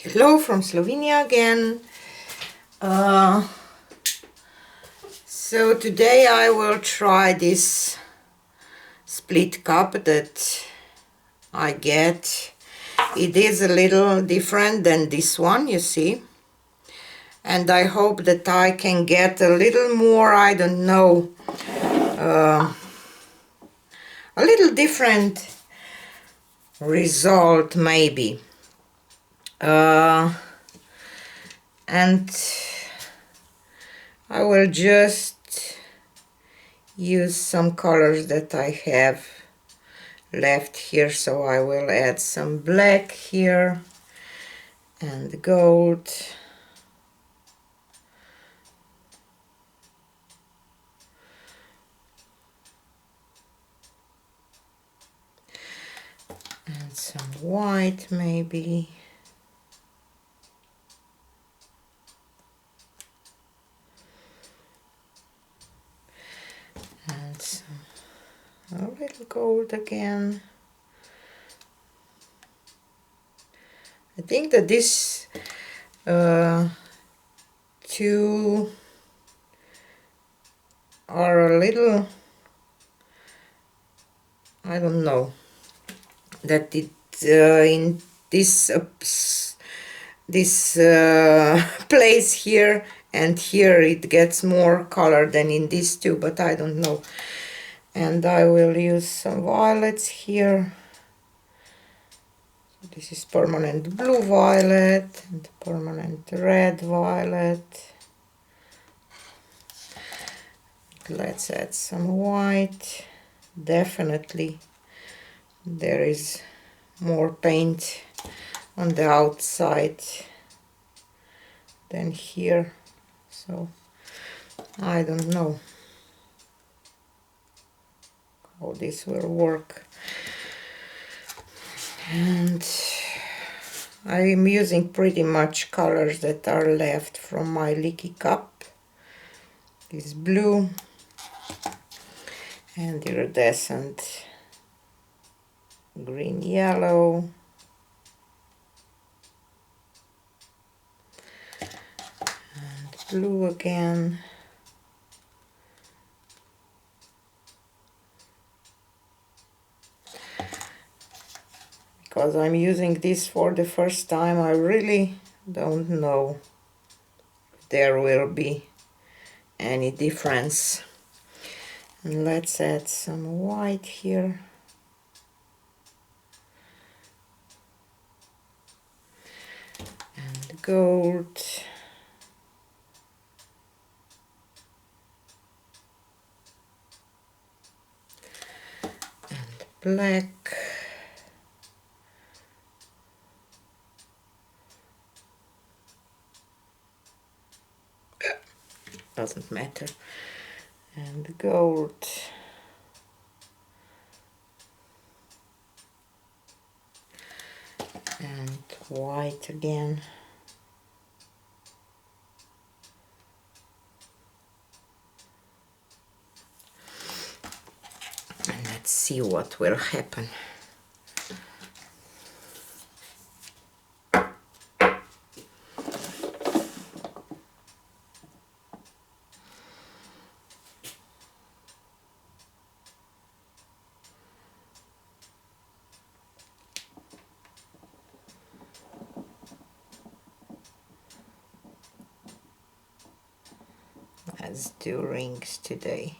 Hello from Slovenia again. So today I will try this split cup that I get. It is a little different than this one, you see. And I hope that I can get a little more, I don't know, a little different result maybe. And I will just use some colors that I have left here. So I will add some black here and gold. And some white maybe. And some a little gold again. I think that this two are a little, I don't know, that it in this place here and here it gets more color than in these two, but I don't know. And I will use some violets here. This is permanent blue violet and permanent red violet. Let's add some white. Definitely there is more paint on the outside than here, so I don't know how this will work. And I'm using pretty much colors that are left from my leaky cup. This blue and iridescent green yellow. And blue again. Because I'm using this for the first time, I really don't know if there will be any difference. And let's add some white here. And gold. And black. Doesn't matter. And gold. And white again. And let's see what will happen. Let's do rings today.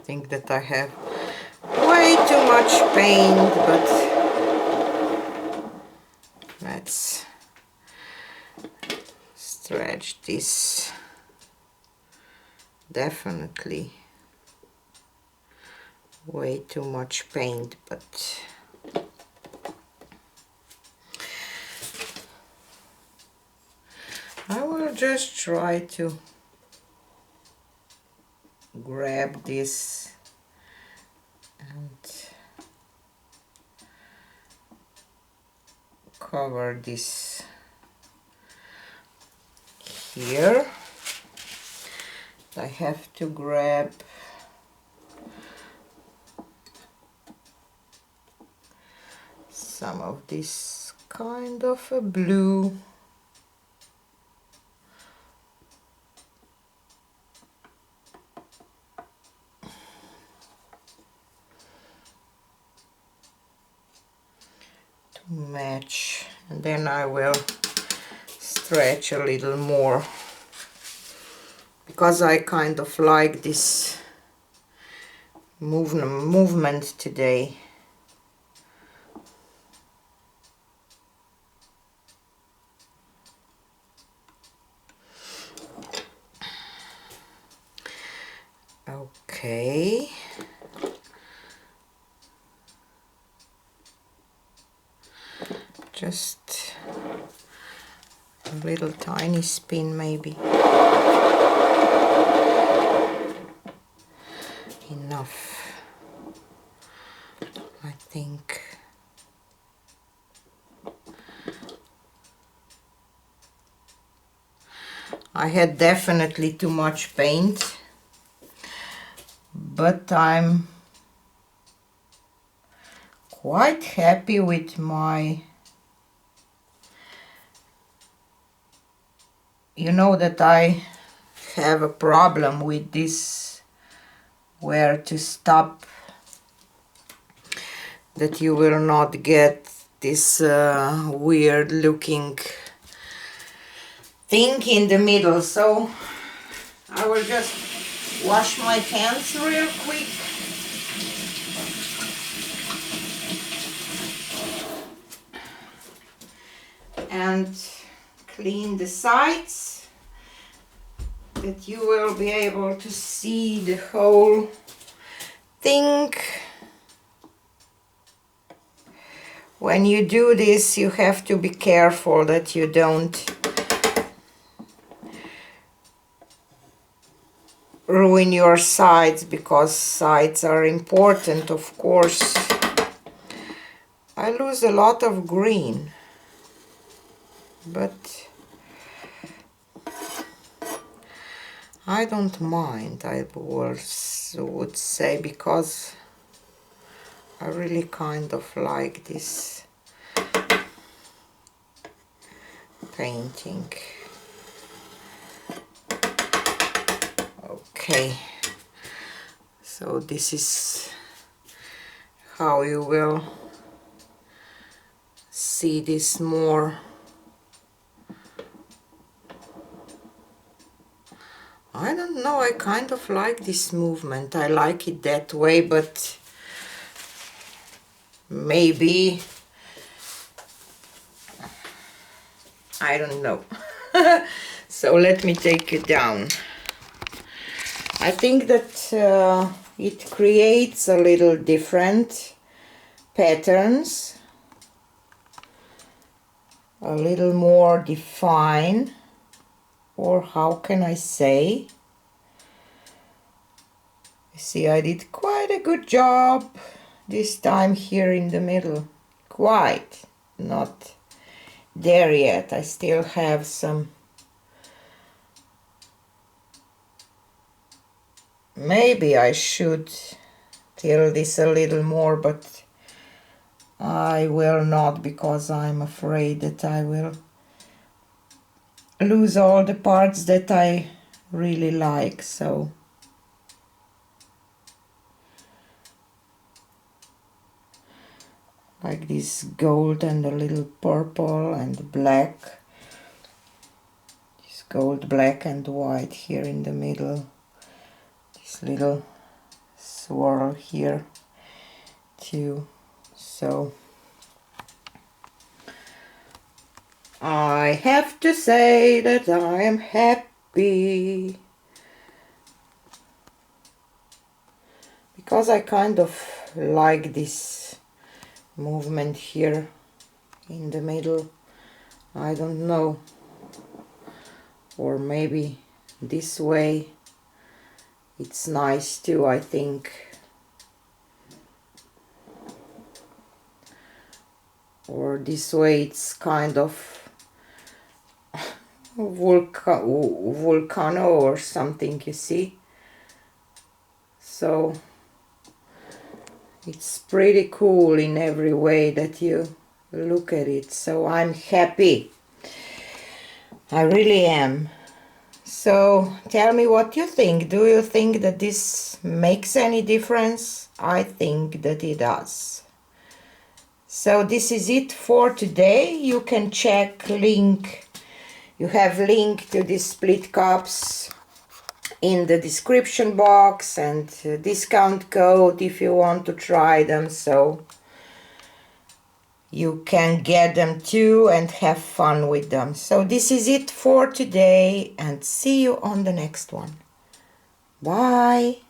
think that I have way too much paint, but let's stretch this. Definitely way too much paint, but I will just try to grab this and cover this here. I have to grab some of this kind of a blue. To match, and then I will stretch a little more because I kind of like this movement today. Okay. Just a little tiny spin maybe. Enough, I think. I had definitely too much paint, but I'm quite happy with my, you know that I have a problem with this, where to stop, that you will not get this weird looking thing in the middle. So I will just wash my hands real quick. And clean the sides, that you will be able to see the whole thing. When you do this, you have to be careful that you don't ruin your sides, because sides are important, of course. I lose a lot of green, but I don't mind, I would say, because I really kind of like this painting. Okay, so this is how you will see this more. I don't know, I kind of like this movement. I like it that way, but maybe, I don't know. So let me take it down. I think that it creates a little different patterns, a little more defined, or how can I say? See, I did quite a good job this time here in the middle. Quite, not there yet. I still have some. Maybe I should fill this a little more, but I will not, because I'm afraid that I will lose all the parts that I really like. So like this gold and a little purple and black, this gold, black and white here in the middle, this little swirl here too. So I have to say that I am happy, because I kind of like this movement here in the middle. I don't know, or maybe this way it's nice too, I think. Or this way it's kind of volcano or something, you see. So it's pretty cool in every way that you look at it. So I'm happy, I really am. So tell me what you think. Do you think that this makes any difference? I think that it does. So this is it for today. You can check link. You have link to these split cups in the description box, and discount code if you want to try them, so you can get them too and have fun with them. So this is it for today, and see you on the next one. Bye.